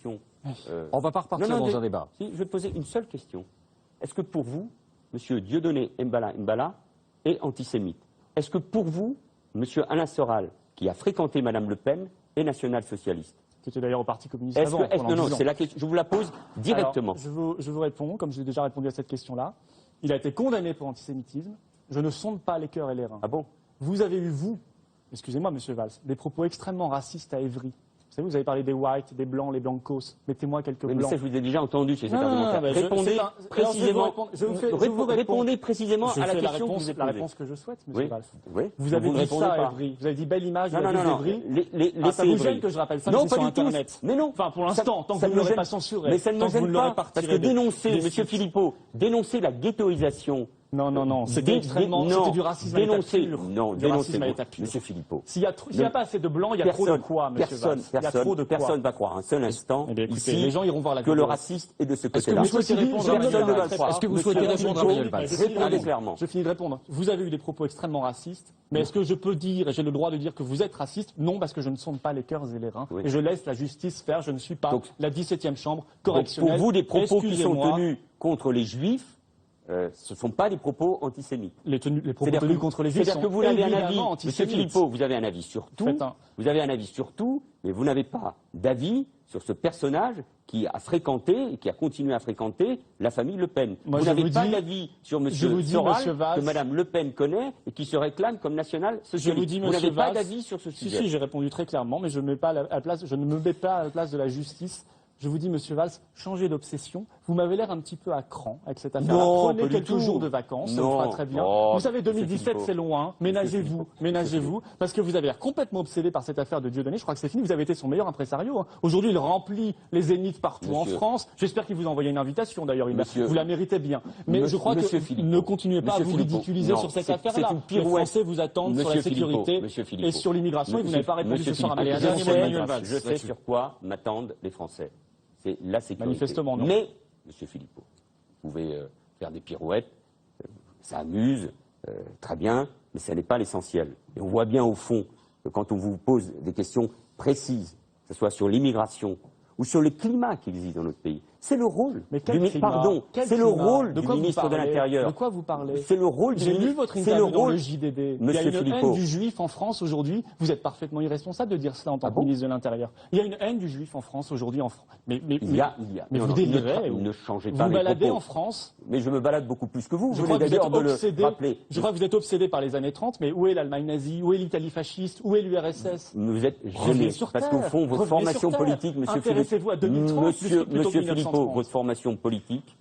On ne va pas repartir dans un débat. Si, je vais poser une seule question. Est-ce que pour vous, M. Dieudonné Mbala est antisémite? Est-ce que pour vous, M. Alain Soral, qui a fréquenté Mme Le Pen, est national-socialiste? C'était d'ailleurs au Parti communiste avant. Non, c'est la question. Je vous la pose directement. Alors, je vous réponds, comme j'ai déjà répondu à cette question-là. Il a été condamné pour antisémitisme. Je ne sonde pas les cœurs et les reins. Ah bon? Vous avez eu, excusez-moi, M. Valls, des propos extrêmement racistes à Évry. Vous savez, vous avez parlé des whites, des blancs, les blancos. Mettez-moi quelques blancs. Mais ça, je vous ai déjà entendu chez cet argumentaire. Répondez précisément à la question que vous avez posée. La réponse que je souhaite, M. Valls. Oui. Vous avez dit ça à Évry. Vous avez dit belle image de la ville d'Évry. Ça vous gêne que je rappelle ça, mais c'est sur Internet. Mais non. Enfin, pour l'instant, tant que vous ne l'aurez pas censuré. Mais ça ne me gêne pas, parce que dénoncer, M. Philippot, dénoncer la ghettoisation. Non, c'était extrêmement, c'était du racisme à l'état pur. Non, dénoncez, M. Philippot. S'il n'y a pas assez de blancs, il y a trop de quoi, M. Valls? Personne ne va croire un seul instant ici les gens iront voir la que le raciste est de ce côté-là. Est-ce que vous souhaitez répondre à Manuel Valls? Répondez clairement. Je finis de répondre. Vous avez eu des propos extrêmement racistes, mais est-ce que je peux dire, et j'ai le droit de dire que vous êtes raciste? Non, parce que je ne sonde pas les cœurs et les reins, et je laisse la justice faire. Je ne suis pas la 17e chambre correctionnelle. Pour vous, des propos qui sont tenus contre les juifs, ce ne sont pas des propos antisémites. Les propos tenus contre les juifs sont que vous avez un avis, antisémites. M. Philippot, vous avez un avis sur tout. Vous avez un avis sur tout, mais vous n'avez pas d'avis sur ce personnage qui a fréquenté et qui a continué à fréquenter la famille Le Pen. Vous n'avez pas d'avis sur M. Soral, que Mme Le Pen connaît et qui se réclame comme national-socialiste. Vous n'avez pas d'avis sur ce sujet. Si, j'ai répondu très clairement, mais je ne me mets pas à la place de la justice. Je vous dis, M. Valls, changez d'obsession. Vous m'avez l'air un petit peu à cran avec cette affaire. Prenez quelques jours de vacances, ça vous fera très bien. Vous savez, 2017, c'est loin. Ménagez-vous, parce que vous avez l'air complètement obsédé par cette affaire de Dieudonné. Je crois que c'est fini. Vous avez été son meilleur impresario. Aujourd'hui, il remplit les zéniths partout en France. J'espère qu'il vous a envoyé une invitation, d'ailleurs. Vous la méritez bien. Mais je crois que ne continuez pas à vous ridiculiser sur cette affaire-là. Les Français vous attendent sur la sécurité et sur l'immigration. Et vous n'avez pas répondu ce soir à ma question. Je sais sur quoi m'attendent les Français. C'est la sécurité. Manifestement, non. Mais, M. Philippot, vous pouvez faire des pirouettes, ça amuse, très bien, mais ça n'est pas l'essentiel. Et on voit bien au fond que quand on vous pose des questions précises, que ce soit sur l'immigration ou sur le climat qui existe dans notre pays, c'est le rôle c'est le rôle du ministre de l'Intérieur. De quoi vous parlez? C'est le rôle du ministre. J'ai lu votre interview dans le JDD. Il y a une Philippot. haine du juif en France aujourd'hui. Vous êtes parfaitement irresponsable de dire cela en tant que ministre de l'Intérieur. Il y a une haine du juif en France aujourd'hui. Mais vous délirez. Ne changez pas vous mes baladez propos. En France. Mais je me balade beaucoup plus que vous. Je crois que vous êtes obsédé par les années 30, mais où est l'Allemagne nazie? Où est l'Italie fasciste? Où est l'URSS? Vous êtes gêné. Parce qu'au fond, votre formation politique, intéressez-vous à 2030 Monsieur Philippot, votre formation politique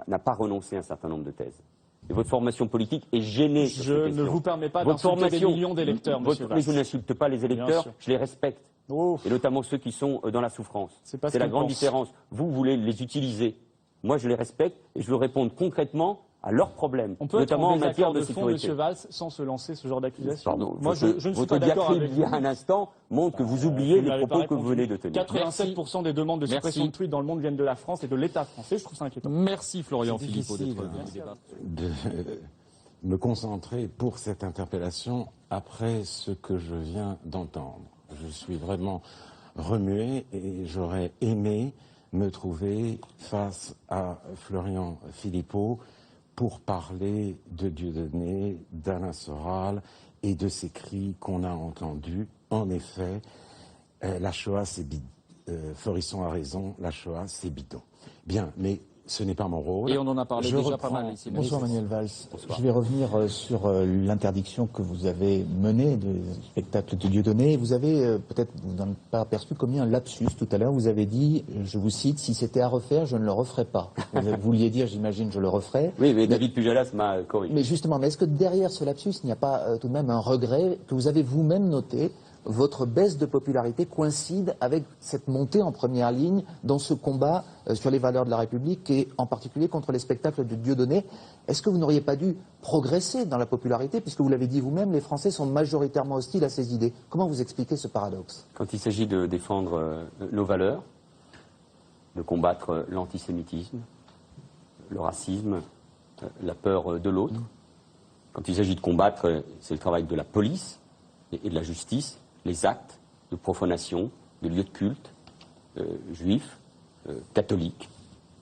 n'a pas renoncé à un certain nombre de thèses. Et votre formation politique est gênée sur ces questions. Je ne vous permets pas d'insulter des millions d'électeurs, monsieur Valls. Mais je n'insulte pas les électeurs, je les respecte. Et notamment ceux qui sont dans la souffrance. C'est la grande différence. Vous voulez les utiliser. Moi, je les respecte et je veux répondre concrètement à leurs problèmes, notamment en matière de sécurité. Monsieur Valls, sans se lancer ce genre d'accusation. Pardon, moi, je ne suis pas d'accord avec vous. Il y a un instant montre que vous oubliez les propos que vous venez de tenir. 87% des demandes de suppression de tweets dans le monde viennent de la France et de l'État français. Je trouve ça inquiétant. Merci Florian Philippot d'être venu de me concentrer pour cette interpellation après ce que je viens d'entendre. Je suis vraiment remué et j'aurais aimé me trouver face à Florian Philippot pour parler de Dieudonné, d'Alain Soral et de ces cris qu'on a entendus. En effet, la Shoah, c'est bidon. Florisson a raison, la Shoah, c'est bidon. Bien, mais ce n'est pas mon rôle. Et on en a parlé déjà pas mal ici. Bonsoir Manuel Valls. Bonsoir. Je vais revenir sur l'interdiction que vous avez menée du spectacle de Dieudonné. Vous avez, peut-être vous n'en avez pas aperçu, commis un lapsus tout à l'heure. Vous avez dit, je vous cite, si c'était à refaire, je ne le referais pas. Vous vouliez dire, j'imagine, je le referais. Oui, mais David Pujadas m'a corrigé. Mais justement, est-ce que derrière ce lapsus, il n'y a pas tout de même un regret que vous avez vous-même noté? Votre baisse de popularité coïncide avec cette montée en première ligne dans ce combat sur les valeurs de la République et en particulier contre les spectacles de Dieudonné. Est-ce que vous n'auriez pas dû progresser dans la popularité puisque vous l'avez dit vous-même, les Français sont majoritairement hostiles à ces idées? Comment vous expliquez ce paradoxe? Quand il s'agit de défendre nos valeurs, de combattre l'antisémitisme, le racisme, la peur de l'autre, quand il s'agit de combattre, c'est le travail de la police et de la justice, les actes de profanation de lieux de culte, juifs, catholiques,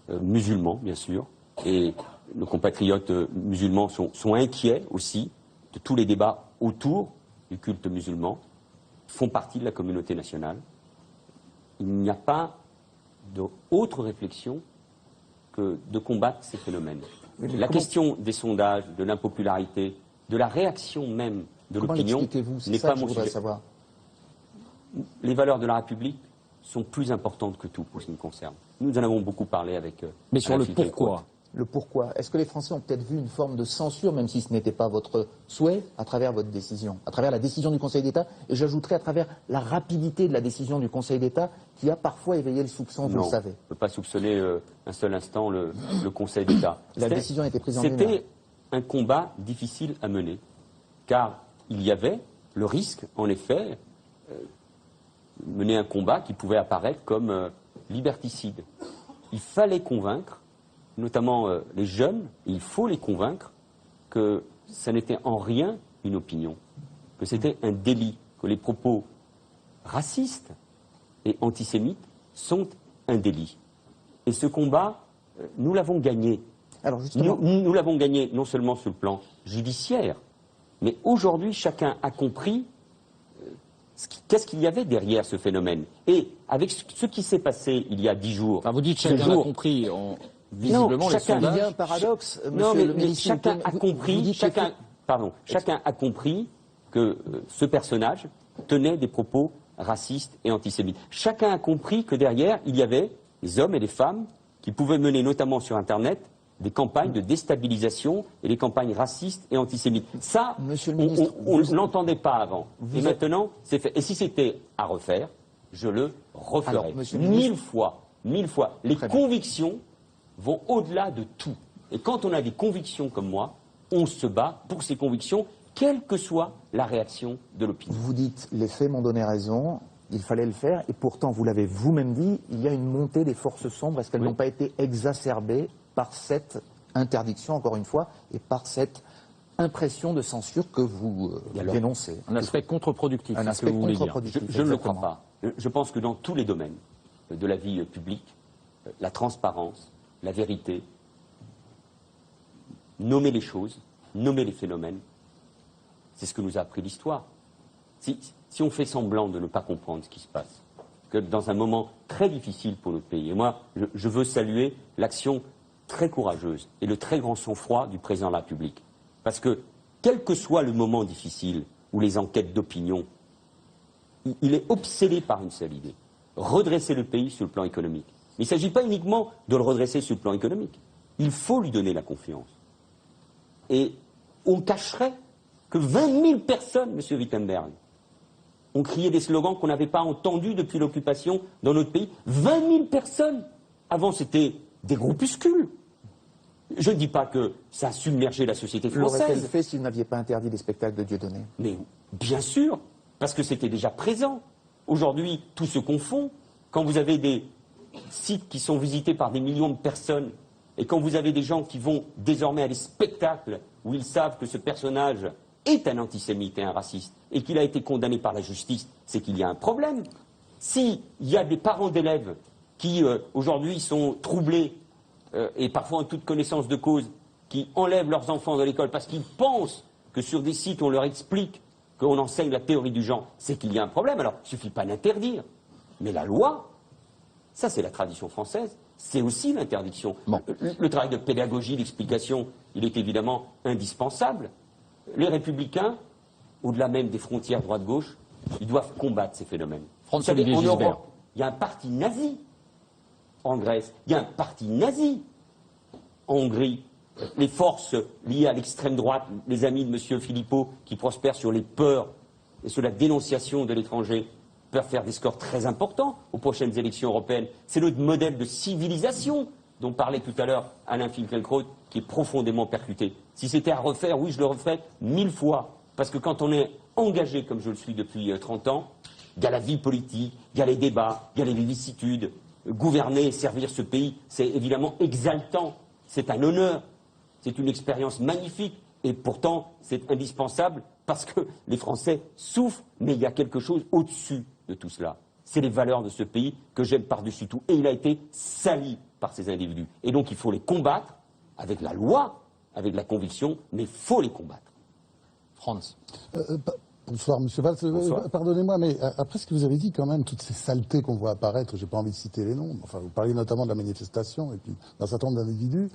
musulmans, bien sûr, et nos compatriotes musulmans sont inquiets aussi de tous les débats autour du culte musulman, font partie de la communauté nationale. Il n'y a pas d'autre réflexion que de combattre ces phénomènes. La question des sondages, de l'impopularité, de la réaction même de l'opinion n'est pas mon sujet. Savoir. Les valeurs de la République sont plus importantes que tout pour ce qui me concerne. Nous en avons beaucoup parlé avec... Mais sur le pourquoi. Le pourquoi. Est-ce que les Français ont peut-être vu une forme de censure, même si ce n'était pas votre souhait, à travers votre décision, à travers la décision du Conseil d'État, et j'ajouterais à travers la rapidité de la décision du Conseil d'État, qui a parfois éveillé le soupçon, vous le savez. On ne peut pas soupçonner un seul instant le Conseil d'État. La décision a été prise en lui-même. C'était un combat difficile à mener, car il y avait le risque, en effet, mener un combat qui pouvait apparaître comme liberticide. Il fallait convaincre, notamment les jeunes, il faut les convaincre que ça n'était en rien une opinion, que c'était un délit, que les propos racistes et antisémites sont un délit. Et ce combat, nous l'avons gagné. Alors justement... Nous l'avons gagné non seulement sur le plan judiciaire, mais aujourd'hui chacun a compris qu'est-ce qu'il y avait derrière ce phénomène. Et avec ce qui s'est passé il y a 10 jours... Enfin, vous dites chacun a compris... Visiblement, non, il y a un paradoxe, monsieur le ministre. Chacun a compris que ce personnage tenait des propos racistes et antisémites. Chacun a compris que derrière, il y avait des hommes et des femmes qui pouvaient mener, notamment sur Internet, des campagnes de déstabilisation et des campagnes racistes et antisémites. Ça, on ne l'entendait pas avant. Et maintenant, c'est fait. Et si c'était à refaire, je le referais. Mille fois. Les convictions vont au-delà de tout. Et quand on a des convictions comme moi, on se bat pour ces convictions, quelle que soit la réaction de l'opinion. Vous dites, les faits m'ont donné raison, il fallait le faire, et pourtant, vous l'avez vous-même dit, il y a une montée des forces sombres. Est-ce qu'elles n'ont pas été exacerbées par cette interdiction, encore une fois, et par cette impression de censure que vous dénoncez? Un aspect contre-productif, un aspect contre-productif. Je ne le crois pas. Je pense que dans tous les domaines de la vie publique, la transparence, la vérité, nommer les choses, nommer les phénomènes, c'est ce que nous a appris l'histoire. Si on fait semblant de ne pas comprendre ce qui se passe, que dans un moment très difficile pour notre pays, et moi, je veux saluer l'action très courageuse et le très grand sang-froid du président de la République. Parce que, quel que soit le moment difficile ou les enquêtes d'opinion, il est obsédé par une seule idée, redresser le pays sur le plan économique. Mais il ne s'agit pas uniquement de le redresser sur le plan économique. Il faut lui donner la confiance. Et on cacherait que 20 000 personnes, M. Wittenberg, ont crié des slogans qu'on n'avait pas entendus depuis l'occupation dans notre pays. 20 000 personnes. Avant, c'était des groupuscules. Je ne dis pas que ça a submergé la société française. L'aurait-elle fait si vous n'aviez pas interdit les spectacles de Dieudonné? Mais bien sûr, parce que c'était déjà présent. Aujourd'hui, tout se confond. Quand vous avez des sites qui sont visités par des millions de personnes, et quand vous avez des gens qui vont désormais à des spectacles où ils savent que ce personnage est un antisémite et un raciste, et qu'il a été condamné par la justice, c'est qu'il y a un problème. S'il y a des parents d'élèves qui, aujourd'hui, sont troublés, et parfois en toute connaissance de cause, qui enlèvent leurs enfants de l'école parce qu'ils pensent que sur des sites où on leur explique qu'on enseigne la théorie du genre, c'est qu'il y a un problème. Alors, il ne suffit pas d'interdire, mais la loi... Ça, c'est la tradition française. C'est aussi l'interdiction. Bon. Le travail de pédagogie, d'explication, il est évidemment indispensable. Les Républicains, au-delà même des frontières droite-gauche, ils doivent combattre ces phénomènes. Vous savez, en Europe, il y a un parti nazi en Grèce, il y a un parti nazi en Hongrie. Les forces liées à l'extrême droite, les amis de M. Philippot, qui prospèrent sur les peurs et sur la dénonciation de l'étranger, peuvent faire des scores très importants aux prochaines élections européennes. C'est notre modèle de civilisation dont parlait tout à l'heure Alain Finkielkraut, qui est profondément percuté. Si c'était à refaire, oui, je le referais 1000 fois. Parce que quand on est engagé, comme je le suis depuis 30 ans, il y a la vie politique, il y a les débats, il y a les vicissitudes. Gouverner et servir ce pays, c'est évidemment exaltant. C'est un honneur. C'est une expérience magnifique. Et pourtant, c'est indispensable parce que les Français souffrent, mais il y a quelque chose au-dessus de tout cela. c'est les valeurs de ce pays que j'aime par-dessus tout. Et il a été sali par ces individus. Et donc il faut les combattre avec la loi, avec la conviction, mais il faut les combattre. Franz. Bonsoir, Monsieur Valls. Pardonnez-moi, mais après ce que vous avez dit, quand même, toutes ces saletés qu'on voit apparaître, j'ai pas envie de citer les noms, enfin, vous parlez notamment de la manifestation et puis d'un certain nombre d'individus.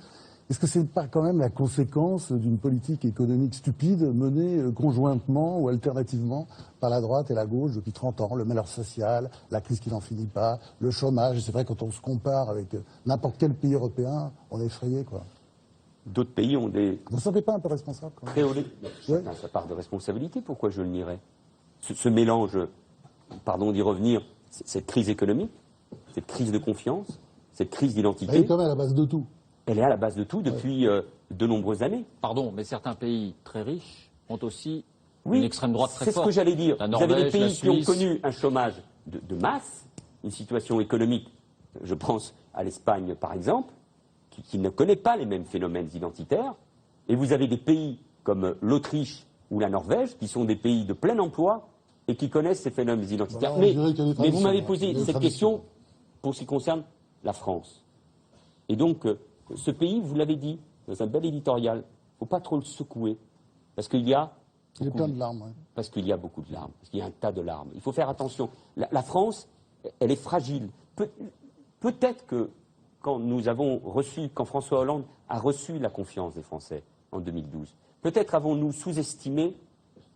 Est-ce que c'est pas quand même la conséquence d'une politique économique stupide menée conjointement ou alternativement par la droite et la gauche depuis 30 ans? Le malheur social, la crise qui n'en finit pas, le chômage. C'est vrai, quand on se compare avec n'importe quel pays européen, on est effrayé, quoi. D'autres pays ont des... Vous ne sentez pas un peu responsable, quand même? Créolé. Chacun a sa part de responsabilité, pourquoi je le nierais? Ce mélange, pardon d'y revenir, cette crise économique, cette crise de confiance, cette crise d'identité... Elle est quand même à la base de tout. Elle est à la base de tout depuis de nombreuses années. Pardon, mais certains pays très riches ont aussi une extrême droite très forte. C'est ce que j'allais dire. La Vous Norvège, avez des pays la qui ont Suisse. connu un chômage de masse, une situation économique, je pense à l'Espagne par exemple, qui ne connaît pas les mêmes phénomènes identitaires, et vous avez des pays comme l'Autriche ou la Norvège, qui sont des pays de plein emploi et qui connaissent ces phénomènes identitaires. Bon, mais vous m'avez posé cette question pour ce qui concerne la France. Et donc, ce pays, vous l'avez dit, dans un bel éditorial, il ne faut pas trop le secouer, parce qu'il y a... Il y a plein de larmes, oui. Parce qu'il y a beaucoup de larmes, parce qu'il y a un tas de larmes. Il faut faire attention. La France, elle est fragile. Peut-être que quand François Hollande a reçu la confiance des Français en 2012, peut-être avons-nous sous-estimé,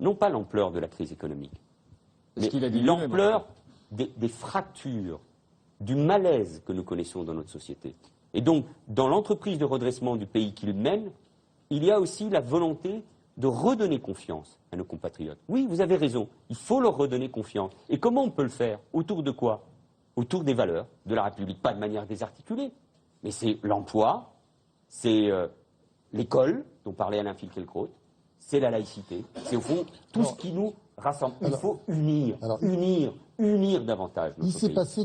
non pas l'ampleur de la crise économique, mais l'ampleur des fractures, du malaise que nous connaissons dans notre société. Et donc, dans l'entreprise de redressement du pays qu'il mène, il y a aussi la volonté de redonner confiance à nos compatriotes. Oui, vous avez raison, il faut leur redonner confiance. Et comment on peut le faire? Autour de quoi? Autour des valeurs de la République, pas de manière désarticulée, mais c'est l'emploi, c'est l'école, dont parlait Alain Finkielkraut, c'est la laïcité, c'est au fond tout ce qui nous rassemble. Il faut unir davantage notre pays.